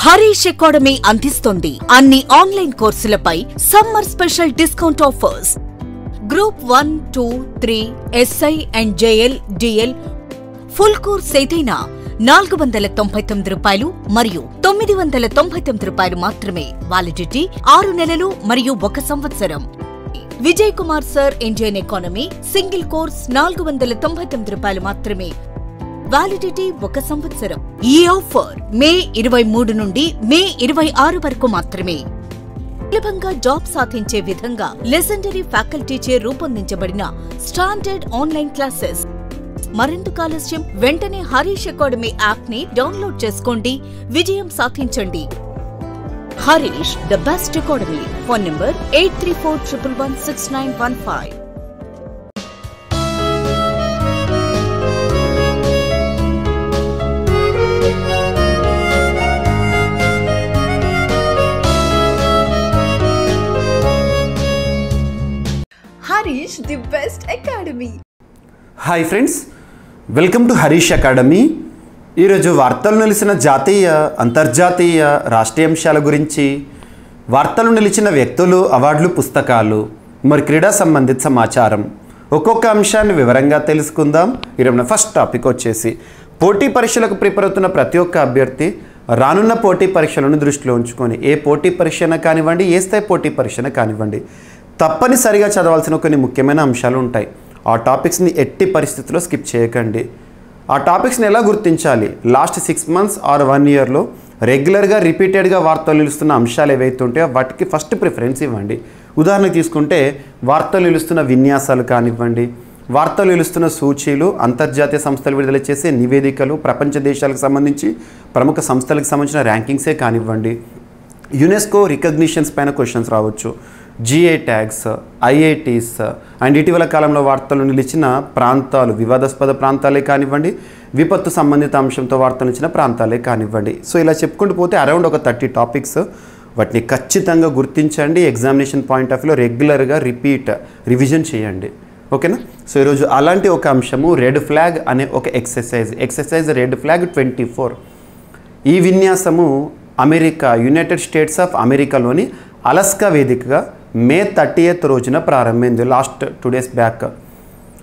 Harish academy అందిస్తోంది అన్ని online కోర్సులపై summer special discount offers. Group 1, 2, 3 SI and JL, DL full course ఏదైనా ₹499 మరియు ₹999 మాత్రమే. వాలిడిటీ 6 నెలలు మరియు 1 సంవత్సరం. Vijay Kumar sir Indian economy single course ₹499 మాత్రమే. వాలిడిటీ 1 సంవత్సరం. ఈ ఆఫర్ మే 23 నుండి మే 26 వరకు మాత్రమే. సులభంగా జాబ్ సాధించే విధంగా లెజెండరీ ఫ్యాకల్టీచే రూపొందించబడిన స్టాండర్డ్ ఆన్లైన్ క్లాసెస్. మరెందుకు ఆలస్యం? వెంటనే హరీష్ అకాడమీ యాప్ ని డౌన్లోడ్ చేసుకోండి, విజయం సాధించండి. Harish the best academy. Phone number 8341116915. Harish, the best academy. Hi friends, welcome to Harish academy. ఈరోజు వార్తలు నిలిచిన జాతీయ, అంతర్జాతీయ, రాష్ట్రీయ అంశాల గురించి, వార్తలు నిలిచిన వ్యక్తులు, అవార్డులు, పుస్తకాలు, మరి క్రీడా సంబంధిత సమాచారం, ఒక్కొక్క అంశాన్ని వివరంగా తెలుసుకుందాం. ఈరోజు ఫస్ట్ టాపిక్ వచ్చేసి పోటీ పరీక్షలకు ప్రిపేర్ అవుతున్న ప్రతి ఒక్క అభ్యర్థి రానున్న పోటీ పరీక్షలను దృష్టిలో ఉంచుకొని ఏ పోటీ పరీక్షన కానివ్వండి, ఏ స్థాయి పోటీ పరీక్షన కానివ్వండి, తప్పనిసరిగా చదవాల్సిన కొన్ని ముఖ్యమైన అంశాలు ఉంటాయి. ఆ టాపిక్స్ని ఎట్టి పరిస్థితుల్లో స్కిప్ చేయకండి. ఆ టాపిక్స్ని ఎలా గుర్తించాలి? లాస్ట్ 6 months ఆర్ 1 yearలో రెగ్యులర్గా రిపీటెడ్గా వార్తలు నిలుస్తున్న అంశాలు ఏవైతే ఉంటాయో వాటికి ఫస్ట్ ప్రిఫరెన్స్ ఇవ్వండి. ఉదాహరణకు తీసుకుంటే వార్తలు నిలుస్తున్న విన్యాసాలు కానివ్వండి, వార్తలు నిలుస్తున్న సూచీలు, అంతర్జాతీయ సంస్థలు విడుదల చేసే నివేదికలు, ప్రపంచ దేశాలకు సంబంధించి ప్రముఖ సంస్థలకు సంబంధించిన ర్యాంకింగ్సే కానివ్వండి, యునెస్కో రికగ్నిషన్స్ పైన క్వశ్చన్స్ రావచ్చు, GA ట్యాగ్స్, IITs అండ్ ఇటీవల కాలంలో వార్తలు నిలిచిన ప్రాంతాలు, వివాదాస్పద ప్రాంతాలే కానివ్వండి, విపత్తు సంబంధిత అంశంతో వార్తలు నిలిచిన ప్రాంతాలే కానివ్వండి. సో ఇలా చెప్పుకుంటూ పోతే అరౌండ్ ఒక 30 టాపిక్స్. వాటిని ఖచ్చితంగా గుర్తించండి. ఎగ్జామినేషన్ పాయింట్ ఆఫ్ వ్యూలో రెగ్యులర్గా రివిజన్ చేయండి. ఓకేనా? సో ఈరోజు అలాంటి ఒక అంశము రెడ్ ఫ్లాగ్ అనే ఒక ఎక్సర్సైజ్ రెడ్ ఫ్లాగ్ 24. ఈ విన్యాసము యునైటెడ్ స్టేట్స్ ఆఫ్ అమెరికాలోని అలస్కా వేదికగా మే 30th రోజున ప్రారంభమైంది, లాస్ట్ 2 days బ్యాక్.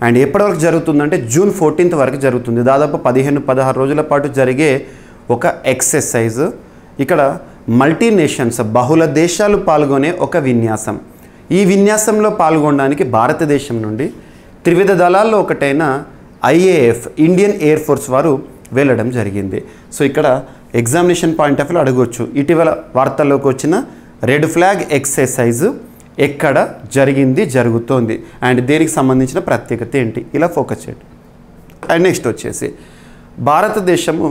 అండ్ ఎప్పటివరకు జరుగుతుందంటే జూన్ 14th వరకు జరుగుతుంది. దాదాపు 15-16 రోజుల పాటు జరిగే ఒక ఎక్సర్సైజ్. ఇక్కడ మల్టీనేషన్స్, బహుళ దేశాలు పాల్గొనే ఒక విన్యాసం. ఈ విన్యాసంలో పాల్గొనడానికి భారతదేశం నుండి త్రివిధ దళాల్లో ఒకటైన IAF, ఇండియన్ ఎయిర్ ఫోర్స్ వారు వెళ్ళడం జరిగింది. సో ఇక్కడ ఎగ్జామినేషన్ పాయింట్ ఆఫ్ వ్యూ అడగవచ్చు, ఇటీవల వార్తల్లోకి వచ్చిన రెడ్ ఫ్లాగ్ ఎక్సర్సైజ్ ఎక్కడ జరిగింది, జరుగుతోంది, అండ్ దేనికి సంబంధించిన ప్రత్యేకత ఏంటి, ఇలా ఫోకస్ చేయండి. అండ్ నెక్స్ట్ వచ్చేసి భారతదేశము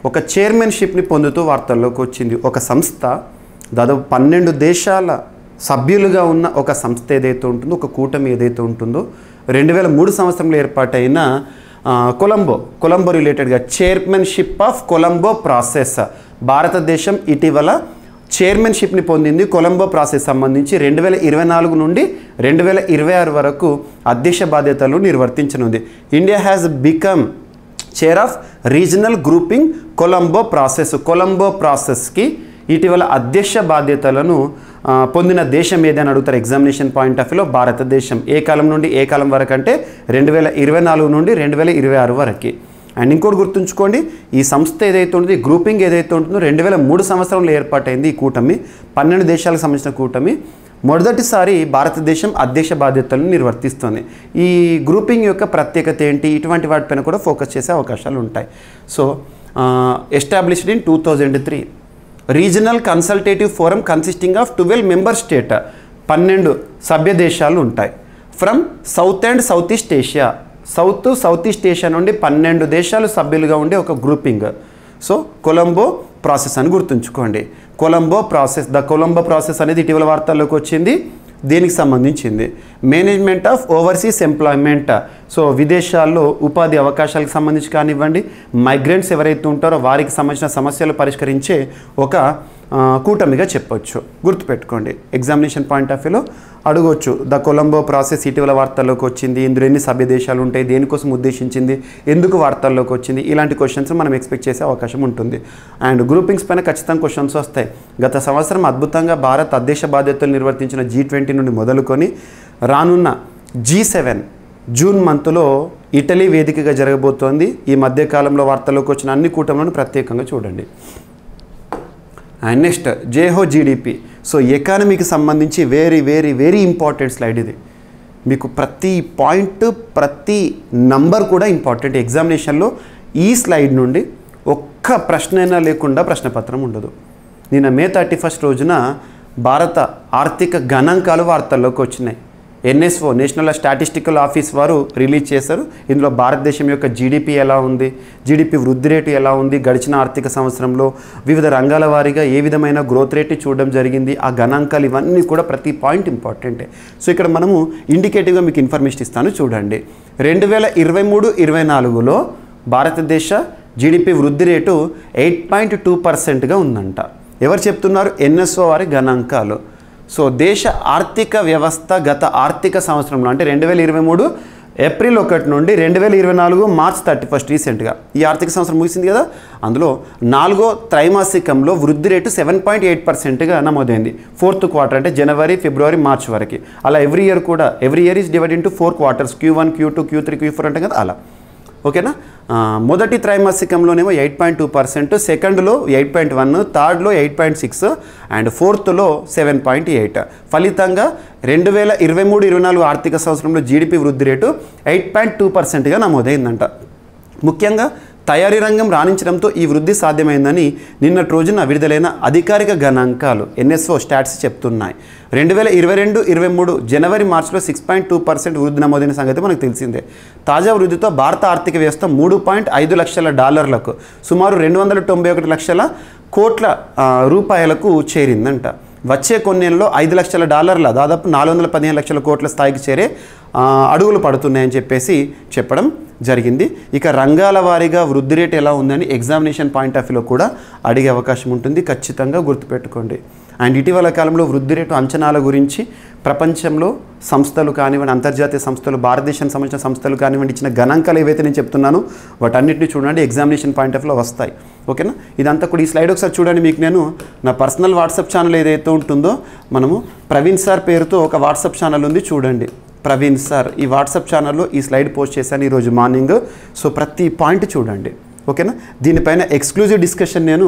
ఒక చైర్మన్షిప్ని పొందుతూ వార్తల్లోకి వచ్చింది. ఒక సంస్థ దాదాపు 12 దేశాల సభ్యులుగా ఉన్న ఒక సంస్థ ఏదైతే ఉంటుందో, ఒక కూటమి ఏదైతే ఉంటుందో, 2003 సంవత్సరంలో ఏర్పాటైన కొలంబో రిలేటెడ్గా చైర్మన్షిప్ ఆఫ్ కొలంబో ప్రాసెస్. భారతదేశం ఇటీవల చైర్మన్షిప్ని పొందింది. కొలంబో ప్రాసెస్ సంబంధించి 2024 నుండి 2026 వరకు అధ్యక్ష బాధ్యతలు నిర్వర్తించనుంది. India has become chair of regional grouping Colombo ప్రాసెస్కి ఇటీవల అధ్యక్ష బాధ్యతలను పొందిన దేశం ఏదని అడుగుతారు ఎగ్జామినేషన్ పాయింట్ ఆఫ్ వ్యూలో. భారతదేశం. ఏ కాలం నుండి ఏ కాలం వరకు అంటే 2024 నుండి 2026 వరకు. అండ్ ఇంకోటి గుర్తుంచుకోండి, ఈ సంస్థ ఏదైతే ఉంటుందో, ఈ గ్రూపింగ్ ఏదైతే ఉంటుందో 2003 సంవత్సరంలో ఏర్పాటైంది. ఈ కూటమి 12 దేశాలకు సంబంధించిన కూటమి మొదటిసారి భారతదేశం అధ్యక్ష బాధ్యతలను నిర్వర్తిస్తుంది. ఈ గ్రూపింగ్ యొక్క ప్రత్యేకత ఏంటి, ఇటువంటి వాటిపైన కూడా ఫోకస్ చేసే అవకాశాలు ఉంటాయి. So established in 2003. Regional consultative forum consisting of 12 member state, 12 సభ్య దేశాలు ఉంటాయి. From south and south east Asia, south east Asia నుండి 12 దేశాలు సభ్యులుగా ఉండే ఒక గ్రూపింగ్. సో కొలంబో ప్రాసెస్ అని గుర్తుంచుకోండి. ద కొలంబో ప్రాసెస్ అనేది ఇటీవల వార్తల్లోకి వచ్చింది. దీనికి సంబంధించింది management of overseas employment. So విదేశాల్లో ఉపాధి అవకాశాలకు సంబంధించి కానివ్వండి, మైగ్రెంట్స్ ఎవరైతే ఉంటారో వారికి సంబంధించిన సమస్యలు పరిష్కరించే ఒక కూటమిగా చెప్పొచ్చు. గుర్తుపెట్టుకోండి, ఎగ్జామినేషన్ పాయింట్ ఆఫ్ వ్యూలో అడగవచ్చు. ద కొలంబో ప్రాసెస్ ఇటీవల వార్తల్లోకి వచ్చింది, ఇందులో ఎన్ని సభ్య దేశాలు ఉంటాయి, దేనికోసం ఉద్దేశించింది, ఎందుకు వార్తల్లోకి వచ్చింది, ఇలాంటి క్వశ్చన్స్ మనం ఎక్స్పెక్ట్ చేసే అవకాశం ఉంటుంది. అండ్ గ్రూపింగ్స్ పైన ఖచ్చితంగా క్వశ్చన్స్ వస్తాయి. గత సంవత్సరం అద్భుతంగా భారత్ అధ్యక్ష బాధ్యతలు నిర్వర్తించిన G20 నుండి మొదలుకొని రానున్న G7 జూన్ మంత్లో ఇటలీ వేదికగా జరగబోతోంది. ఈ మధ్యకాలంలో వార్తల్లోకి వచ్చిన అన్ని కూటములను ప్రత్యేకంగా చూడండి. అండ్ నెక్స్ట్ జేహో జీడిపి. సో ఎకానమీకి సంబంధించి very very very important slide ఇది. మీకు ప్రతి పాయింట్ ప్రతి నంబర్ కూడా ఇంపార్టెంట్. ఎగ్జామినేషన్లో ఈ స్లైడ్ నుండి ఒక్క ప్రశ్న అయినా లేకుండా ప్రశ్నపత్రం ఉండదు. నిన్న మే 31 రోజున భారత ఆర్థిక గణాంకాలు వార్తల్లోకి వచ్చినాయి. NSO నేషనల్ స్టాటిస్టికల్ ఆఫీస్ వారు రిలీజ్ చేశారు. ఇందులో భారతదేశం యొక్క జీడిపి ఎలా ఉంది, జీడిపి వృద్ధి రేటు ఎలా ఉంది, గడిచిన ఆర్థిక సంవత్సరంలో వివిధ రంగాల వారీగా ఏ విధమైన గ్రోత్ రేట్ చూడడం జరిగింది, ఆ గణాంకాలు ఇవన్నీ కూడా ప్రతి పాయింట్ ఇంపార్టెంటే. సో ఇక్కడ మనము ఇండికేటివ్గా మీకు ఇన్ఫర్మేషన్ ఇస్తాను చూడండి. 2023-24లో భారతదేశ జీడిపి వృద్ధి రేటు 8.2%గా ఉందంట. ఎవరు చెప్తున్నారు? NSO వారి గణాంకాలు. సో దేశ ఆర్థిక వ్యవస్థ గత ఆర్థిక సంవత్సరంలో అంటే 2023 ఏప్రిల్ 1 నుండి 2024 మార్చ్ 31 రీసెంట్గా ఈ ఆర్థిక సంవత్సరం ముగిసింది కదా, అందులో 4వ త్రైమాసికంలో వృద్ధి రేటు 7.8%గా నమోదైంది. 4th క్వార్టర్ అంటే జనవరి, ఫిబ్రవరి, మార్చ్ వరకు. అలా every year is divide into 4 quarters, Q1, Q2, Q3, Q4 అంటే కదా అలా. ఓకేనా? మొదటి త్రైమాసికంలోనేమో 8.2%, సెకండ్లో 8.1%, థర్డ్లో 8.6% అండ్ ఫోర్త్లో 7.8%. ఫలితంగా 2023-24 ఆర్థిక సంవత్సరంలో జీడిపి వృద్ధి రేటు 8.2%గా నమోదైందంట. ముఖ్యంగా తయారీ రంగం రాణించడంతో ఈ వృద్ధి సాధ్యమైందని నిన్నటి రోజున విడుదలైన అధికారిక గణాంకాలు NSO స్టాట్స్ చెప్తున్నాయి. 2022-23 జనవరి మార్చిలో 6.2% వృద్ధి నమోదైన సంగతి మనకు తెలిసిందే. తాజా వృద్ధితో భారత ఆర్థిక వ్యవస్థ $3.5 లక్షల సుమారు 291 లక్షల కోట్ల రూపాయలకు చేరిందంట. వచ్చే కొన్నేళ్ళలో $5 లక్షల దాదాపు 415 లక్షల కోట్ల స్థాయికి చేరే అడుగులు పడుతున్నాయని చెప్పేసి చెప్పడం జరిగింది. ఇక రంగాల వారీగా వృద్ధి రేటు ఎలా ఉందని ఎగ్జామినేషన్ పాయింట్ ఆఫ్ వ్యూలో కూడా అడిగే అవకాశం ఉంటుంది. ఖచ్చితంగా గుర్తుపెట్టుకోండి. అండ్ ఇటీవల కాలంలో వృద్ధి రేటు అంచనాల గురించి ప్రపంచంలో సంస్థలు కానివ్వండి, అంతర్జాతీయ సంస్థలు, భారతదేశానికి సంబంధించిన సంస్థలు కానివ్వండి, ఇచ్చిన గణాంకాలు ఏవైతే నేను చెప్తున్నానో వాటన్నిటిని చూడండి, ఎగ్జామినేషన్ పాయింట్ ఆఫ్ వ్యూలో వస్తాయి. ఓకేనా? ఇదంతా కూడా ఈ స్లైడ్ ఒకసారి చూడండి. మీకు నేను నా పర్సనల్ వాట్సాప్ ఛానల్ ఏదైతే ఉంటుందో, మనము ప్రవీణ్ సార్ పేరుతో ఒక వాట్సాప్ ఛానల్ ఉంది, చూడండి. ప్రవీణ్ సార్ ఈ వాట్సాప్ ఛానల్లో ఈ స్లైడ్ పోస్ట్ చేశాను ఈరోజు మార్నింగ్. సో ప్రతి పాయింట్ చూడండి. ఓకేనా? దీనిపైన ఎక్స్క్లూజివ్ డిస్కషన్ నేను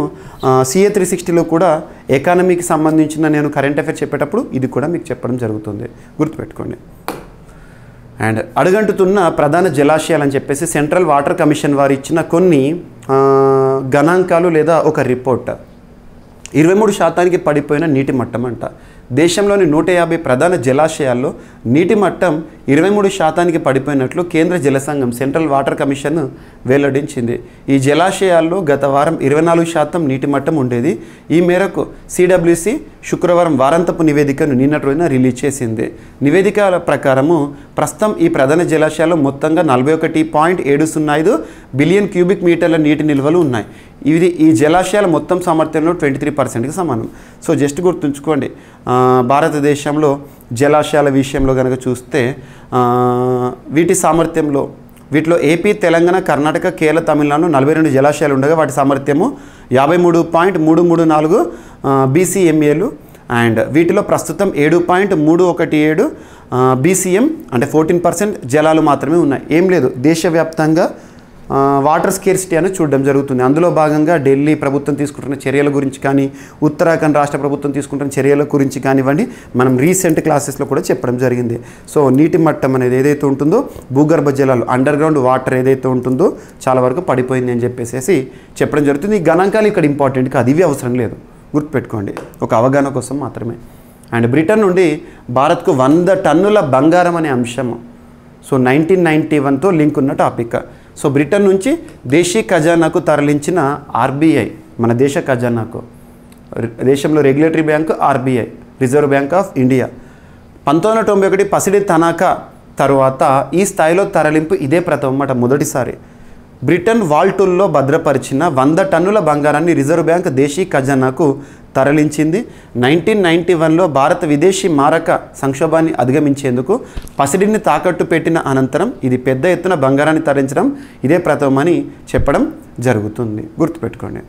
CA 360లో కూడా ఎకానమీకి సంబంధించిన నేను కరెంట్ అఫైర్స్ చెప్పేటప్పుడు ఇది కూడా మీకు చెప్పడం జరుగుతుంది. గుర్తుపెట్టుకోండి. అండ్ అడుగంటుతున్న ప్రధాన జలాశయాలు అని చెప్పేసి సెంట్రల్ వాటర్ కమిషన్ వారు ఇచ్చిన కొన్ని గణాంకాలు లేదా ఒక రిపోర్ట్. 23% పడిపోయిన నీటి మట్టం అంట. దేశంలోని 150 ప్రధాన జలాశయాల్లో నీటి మట్టం 23% పడిపోయినట్లు కేంద్ర జల సంఘం సెంట్రల్ వాటర్ కమిషన్ వెల్లడించింది. ఈ జలాశయాల్లో గత వారం 24% నీటి మట్టం ఉండేది. ఈ మేరకు CWC శుక్రవారం వారాంతపు నివేదికను నిన్నటి రోజున రిలీజ్ చేసింది. నివేదిక ప్రకారము ప్రస్తుతం ఈ ప్రధాన జలాశయాల్లో మొత్తంగా 41.705 బిలియన్ క్యూబిక్ మీటర్ల నీటి నిల్వలు ఉన్నాయి. ఇది ఈ జలాశయాల మొత్తం సామర్థ్యంలో 23%కి సమానం. సో జస్ట్ గుర్తుంచుకోండి, భారతదేశంలో జలాశయాల విషయంలో కనుక చూస్తే వీటి సామర్థ్యంలో వీటిలో ఏపీ, తెలంగాణ, కర్ణాటక, కేరళ, తమిళనాడు 42 జలాశయాలు ఉండగా వాటి సామర్థ్యము 53.334 BCMAలు. అండ్ వీటిలో ప్రస్తుతం 7.317 BCM అంటే 14% జలాలు మాత్రమే ఉన్నాయి. ఏం లేదు, దేశవ్యాప్తంగా వాటర్ స్కేర్సిటీ అని చూడడం జరుగుతుంది. అందులో భాగంగా ఢిల్లీ ప్రభుత్వం తీసుకుంటున్న చర్యల గురించి కానీ, ఉత్తరాఖండ్ రాష్ట్ర ప్రభుత్వం తీసుకుంటున్న చర్యల గురించి కానివ్వండి, మనం రీసెంట్ క్లాసెస్లో కూడా చెప్పడం జరిగింది. సో నీటి మట్టం అనేది ఏదైతే ఉంటుందో, భూగర్భ జలాలు అండర్ గ్రౌండ్ వాటర్ ఏదైతే ఉంటుందో చాలా వరకు పడిపోయింది అని చెప్పేసి చెప్పడం జరుగుతుంది. ఈ గణాంకాలు ఇక్కడ ఇంపార్టెంట్ కాదు, ఇవి అవసరం లేదు, గుర్తుపెట్టుకోండి, ఒక అవగాహన కోసం మాత్రమే. అండ్ బ్రిటన్ నుండి భారత్కు 100 టన్నుల బంగారం అనే అంశం. సో 1991తో లింక్ ఉన్న టాపిక్. సో బ్రిటన్ నుంచి దేశీ ఖజానాకు తరలించిన RBI, మన దేశ ఖజానాకు, దేశంలో regulatory bank RBI, reserve bank of India, 1991 పసిడి తనఖా తరువాత ఈ స్థాయిలో తరలింపు ఇదే ప్రథమమాట, మొదటిసారి. బ్రిటన్ వాల్టుల్లో భద్రపరిచిన 100 టన్నుల బంగారాన్ని రిజర్వ్ బ్యాంక్ దేశీ ఖజానాకు తరలించింది. 1991లో భారత విదేశీ మారక సంక్షోభాన్ని అధిగమించేందుకు పసిడిని తాకట్టు పెట్టిన అనంతరం ఇది పెద్ద ఎత్తున బంగారాన్ని తరలించడం ఇదే ప్రథమని చెప్పడం జరుగుతుంది. గుర్తుపెట్టుకోండి.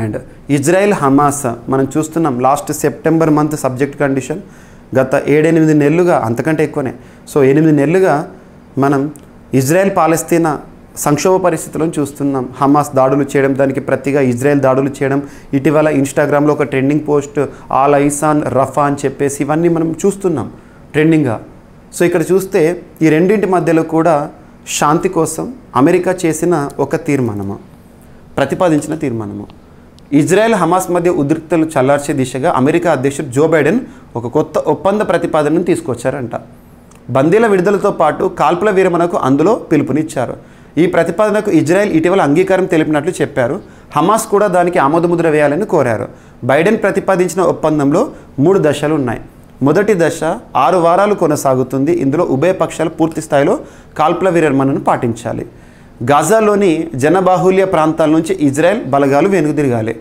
అండ్ ఇజ్రాయెల్ హమాస్ మనం చూస్తున్నాం. Last September month subject condition గత 7-8 నెలలుగా, అంతకంటే ఎక్కువనే, సో 8 నెలలుగా మనం ఇజ్రాయెల్ పాలస్తీనా సంక్షోభ పరిస్థితులను చూస్తున్నాం. హమాస్ దాడులు చేయడం, దానికి ప్రతిగా ఇజ్రాయెల్ దాడులు చేయడం. ఇటీవల ఇన్స్టాగ్రామ్లో ఒక trending post all eyes on Rafah అని చెప్పేసి ఇవన్నీ మనం చూస్తున్నాం ట్రెండింగ్గా. సో ఇక్కడ చూస్తే ఈ రెండింటి మధ్యలో కూడా శాంతి కోసం అమెరికా చేసిన ఒక తీర్మానము, ప్రతిపాదించిన తీర్మానము. ఇజ్రాయెల్ హమాస్ మధ్య ఉద్రిక్తలు చల్లార్చే దిశగా అమెరికా అధ్యక్షుడు జో బైడెన్ ఒక కొత్త ఒప్పంద ప్రతిపాదనను తీసుకొచ్చారంట. బందీల విడుదలతో పాటు కాల్పుల విరమణకు అందులో పిలుపునిచ్చారు. ఈ ప్రతిపాదనకు ఇజ్రాయెల్ ఇటీవల అంగీకారం తెలిపినట్లు చెప్పారు. హమాస్ కూడా దానికి ఆమోదముద్ర వేయాలని కోరారు. బైడెన్ ప్రతిపాదించిన ఒప్పందంలో 3 దశలు ఉన్నాయి. మొదటి దశ 6 వారాలు కొనసాగుతుంది. ఇందులో ఉభయ పక్షాలు పూర్తి స్థాయిలో కాల్పుల విరమణను పాటించాలి. గాజాలోని జనబాహుల్య ప్రాంతాల నుంచి ఇజ్రాయెల్ బలగాలు వెనుదిరగాలి.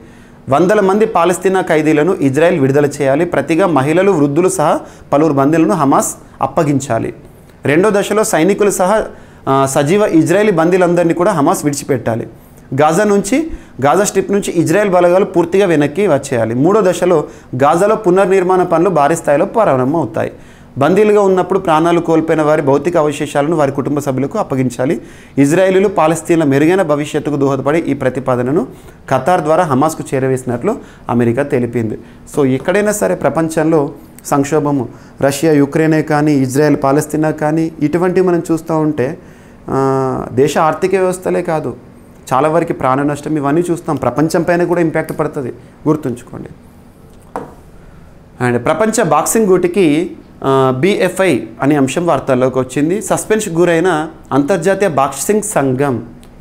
100 మంది పాలస్తీనా ఖైదీలను ఇజ్రాయెల్ విడుదల చేయాలి. ప్రతిగా మహిళలు, వృద్ధులు సహా పలువురు బందీలను హమాస్ అప్పగించాలి. రెండో దశలో సైనికులు సహా సజీవ ఇజ్రాయెలీ బందీలందరినీ కూడా హమాస్ విడిచిపెట్టాలి. గాజా స్ట్రిప్ నుంచి ఇజ్రాయెల్ బలగాలు పూర్తిగా వెనక్కి వచ్చేయాలి. మూడో దశలో గాజాలో పునర్నిర్మాణ పనులు భారీ స్థాయిలో ప్రారంభమవుతాయి. బందీలుగా ఉన్నప్పుడు ప్రాణాలు కోల్పోయిన వారి భౌతిక అవశేషాలను వారి కుటుంబ సభ్యులకు అప్పగించాలి. ఇజ్రాయేలీలు పాలస్తీన్ల మెరుగైన భవిష్యత్తుకు దోహదపడి ఈ ప్రతిపాదనను ఖతార్ ద్వారా హమాస్కు చేరవేసినట్లు అమెరికా తెలిపింది. సో ఎక్కడైనా సరే ప్రపంచంలో సంక్షోభము, రష్యా యుక్రెయినే కానీ, ఇజ్రాయెల్ పాలస్తీనా కానీ, ఇటువంటివి మనం చూస్తూ ఉంటే దేశ ఆర్థిక వ్యవస్థలే కాదు, చాలా వరకు ప్రాణ నష్టం ఇవన్నీ చూస్తాం. ప్రపంచం పైన కూడా ఇంపాక్ట్ పడుతుంది, గుర్తుంచుకోండి. అండ్ ప్రపంచ బాక్సింగ్ గూటికి BFI అనే అంశం వార్తల్లోకి వచ్చింది. సస్పెన్షన్ గురైన అంతర్జాతీయ బాక్సింగ్ సంఘం,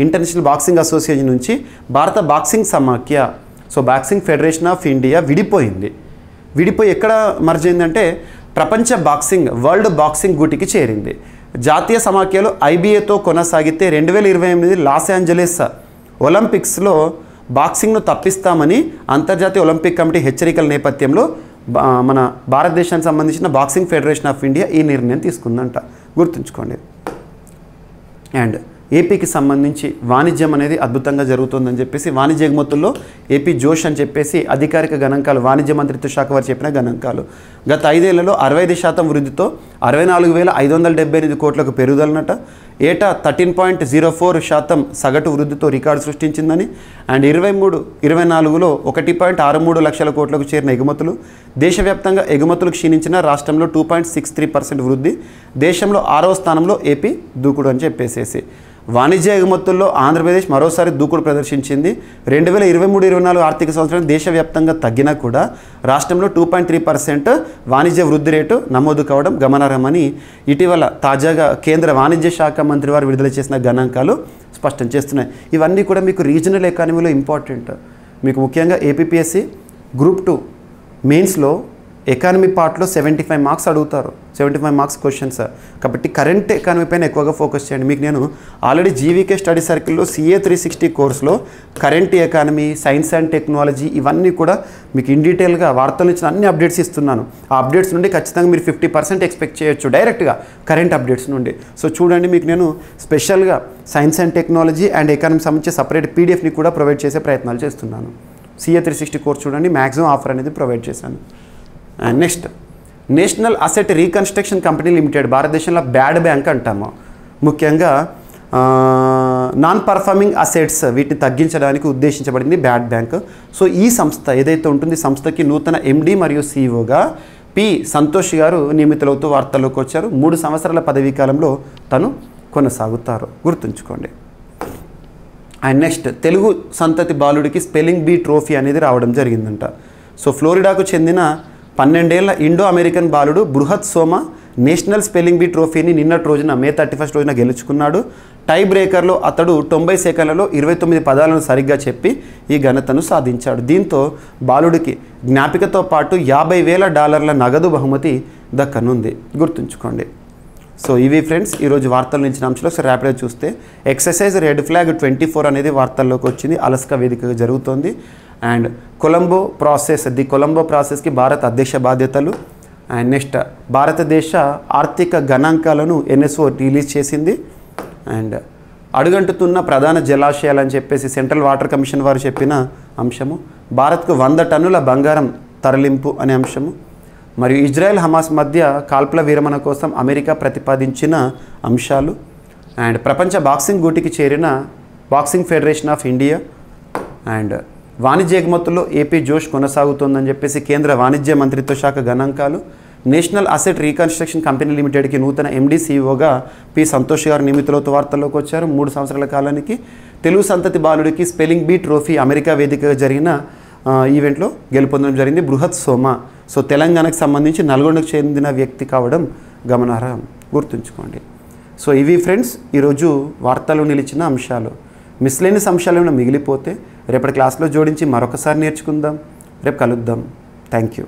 ఇంటర్నేషనల్ బాక్సింగ్ అసోసియేషన్ నుంచి భారత బాక్సింగ్ సమాఖ్య, so boxing federation of India విడిపోయి ఎక్కడ మర్జ్ అయిందంటే ప్రపంచ బాక్సింగ్, వరల్డ్ బాక్సింగ్ గూటికి చేరింది. జాతీయ సమాఖ్యలో IBAతో కొనసాగితే 2028 లాస్ ఏంజలీస్ ఒలింపిక్స్లో బాక్సింగ్ను తప్పిస్తామని అంతర్జాతీయ ఒలింపిక్ కమిటీ హెచ్చరికల నేపథ్యంలో మన భారతదేశానికి సంబంధించిన బాక్సింగ్ ఫెడరేషన్ ఆఫ్ ఇండియా ఈ నిర్ణయం తీసుకుందంట, గుర్తుంచుకోండి. అండ్ ఏపీకి సంబంధించి వాణిజ్యం అనేది అద్భుతంగా జరుగుతుందని చెప్పేసి వాణిజ్య ఎగుమతుల్లో ఏపీ జోష్ అని చెప్పేసి అధికారిక గణాంకాలు, వాణిజ్య మంత్రిత్వ శాఖ వారు చెప్పిన గణాంకాలు. గత 5 ఏళ్లలో 65% వృద్ధితో 64,578 కోట్లకు పెరుగుదలనట. ఏటా 13.04% సగటు వృద్ధితో రికార్డు సృష్టించిందని. అండ్ 23-24లో 1.63 లక్షల కోట్లకు చేరిన ఎగుమతులు. దేశవ్యాప్తంగా ఎగుమతులు క్షీణించిన రాష్ట్రంలో 2.63% వృద్ధి. దేశంలో 6వ స్థానంలో ఏపీ దూకుడు అని చెప్పేసేసి. వాణిజ్య ఎగుమతుల్లో ఆంధ్రప్రదేశ్ మరోసారి దూకుడు ప్రదర్శించింది. 2023-24 ఆర్థిక సంవత్సరం దేశవ్యాప్తంగా తగ్గినా కూడా రాష్ట్రంలో 2.3% వాణిజ్య వృద్ధి రేటు నమోదు కావడం గమనార్హమని ఇటీవల తాజాగా కేంద్ర వాణిజ్య శాఖ మంత్రి వారు విడుదల చేసిన గణాంకాలు స్పష్టం చేస్తున్నాయి. ఇవన్నీ కూడా మీకు రీజనల్ ఎకానమీలో ఇంపార్టెంట్. మీకు ముఖ్యంగా ఏపీపీఎస్సీ గ్రూప్ 2 మెయిన్స్లో ఎకానమీ పార్ట్లో 75 మార్క్స్ అడుగుతారు, 75 మార్క్స్ క్వశ్చన్స్. కాబట్టి కరెంట్ ఎకానమీ పైన ఎక్కువగా ఫోకస్ చేయండి. మీకు నేను ఆల్రెడీ జీవీకే స్టడీ సర్కిల్లో CA 360 కోర్సులో current economy, science and technology ఇవన్నీ కూడా మీకు ఇన్ డీటెయిల్గా వార్తలు ఇచ్చిన అన్ని అప్డేట్స్ ఇస్తున్నాను. ఆ అప్డేట్స్ నుండి ఖచ్చితంగా మీరు 50% ఎక్స్పెక్ట్ చేయొచ్చు డైరెక్ట్గా కరెంట్ అప్డేట్స్ నుండి. సో చూడండి, మీకు నేను స్పెషల్గా science and technology and economy సంబంధించి సపరేట్ PDFని కూడా ప్రొవైడ్ చేసే ప్రయత్నాలు చేస్తున్నాను. CA 360 కోర్స్ చూడండి, మ్యాక్సిమం ఆఫర్ అనేది ప్రొవైడ్ చేశాను. And next, national asset reconstruction company limited, భారతదేశంలో బ్యాడ్ బ్యాంక్ అంటాము. ముఖ్యంగా నాన్ పర్ఫార్మింగ్ అసెట్స్ వీటిని తగ్గించడానికి ఉద్దేశించబడింది బ్యాడ్ బ్యాంక్. సో ఈ సంస్థ ఏదైతే ఉంటుంది, సంస్థకి నూతన MD మరియు CEOగా P. సంతోష్ గారు నియమితులవుతూ వార్తల్లోకి వచ్చారు. 3 సంవత్సరాల పదవీ కాలంలో తను కొనసాగుతారు, గుర్తుంచుకోండి. అండ్ నెక్స్ట్, తెలుగు సంతతి బాలుడికి స్పెల్లింగ్ బీ ట్రోఫీ అనేది రావడం జరిగిందంట. సో ఫ్లోరిడాకు చెందిన 12 ఏళ్ల ఇండో అమెరికన్ బాలుడు బృహత్ సోమ నేషనల్ స్పెల్లింగ్ బీ ట్రోఫీని నిన్నటి రోజున మే 31 రోజున గెలుచుకున్నాడు. టై బ్రేకర్లో అతడు 90 సెకండ్లలో 29 పదాలను సరిగ్గా చెప్పి ఈ ఘనతను సాధించాడు. దీంతో బాలుడికి జ్ఞాపికతో పాటు $50,000 నగదు బహుమతి దక్కనుంది, గుర్తుంచుకోండి. సో ఇవి ఫ్రెండ్స్ ఈరోజు వార్తలు నిలిచిన అంశాలు. ఒకసారి ర్యాపిడ్గా చూస్తే ఎక్సర్సైజ్ రెడ్ ఫ్లాగ్ 24 అనేది వార్తల్లోకి వచ్చింది. అలస్కా వేదికగా జరుగుతోంది. అండ్ ది కొలంబో ప్రాసెస్కి భారత్ అధ్యక్ష బాధ్యతలు. అండ్ నెక్స్ట్ భారతదేశ ఆర్థిక గణాంకాలను NSO రిలీజ్ చేసింది. అండ్ అడుగంటుతున్న ప్రధాన జలాశయాలని చెప్పేసి సెంట్రల్ వాటర్ కమిషన్ వారు చెప్పిన అంశము. భారత్కు 100 టన్నుల బంగారం తరలింపు అనే అంశము. మరియు ఇజ్రాయెల్ హమాస్ మధ్య కాల్పుల విరమణ కోసం అమెరికా ప్రతిపాదించిన అంశాలు. అండ్ ప్రపంచ బాక్సింగ్ గూటికి చేరిన boxing federation of India. And వాణిజ్య ఎగుమతుల్లో ఏపీ జోష్ కొనసాగుతోందని చెప్పేసి కేంద్ర వాణిజ్య మంత్రిత్వ శాఖ గణాంకాలు. నేషనల్ అసెట్ రీకన్స్ట్రక్షన్ కంపెనీ లిమిటెడ్కి నూతన MD CEOగా పి సంతోష్ గారు నియమితులతో వార్తల్లోకి వచ్చారు. 3 సంవత్సరాల కాలానికి తెలుగు సంతతి బాలుడికి స్పెల్లింగ్ బీ ట్రోఫీ అమెరికా వేదికగా జరిగిన ఈవెంట్లో గెలుపొందడం జరిగింది. బృహత్ సోమ. సో తెలంగాణకు సంబంధించి నల్గొండకు చెందిన వ్యక్తి కావడం గమనార్హం, గుర్తుంచుకోండి. సో ఇవి ఫ్రెండ్స్ ఈరోజు వార్తలు నిలిచిన అంశాలు. మిస్లేనియస్ అంశాలు ఏమైనా మిగిలిపోతే రేపటి క్లాస్లో జోడించి మరొకసారి నేర్చుకుందాం. రేపు కలుద్దాం. Thank you.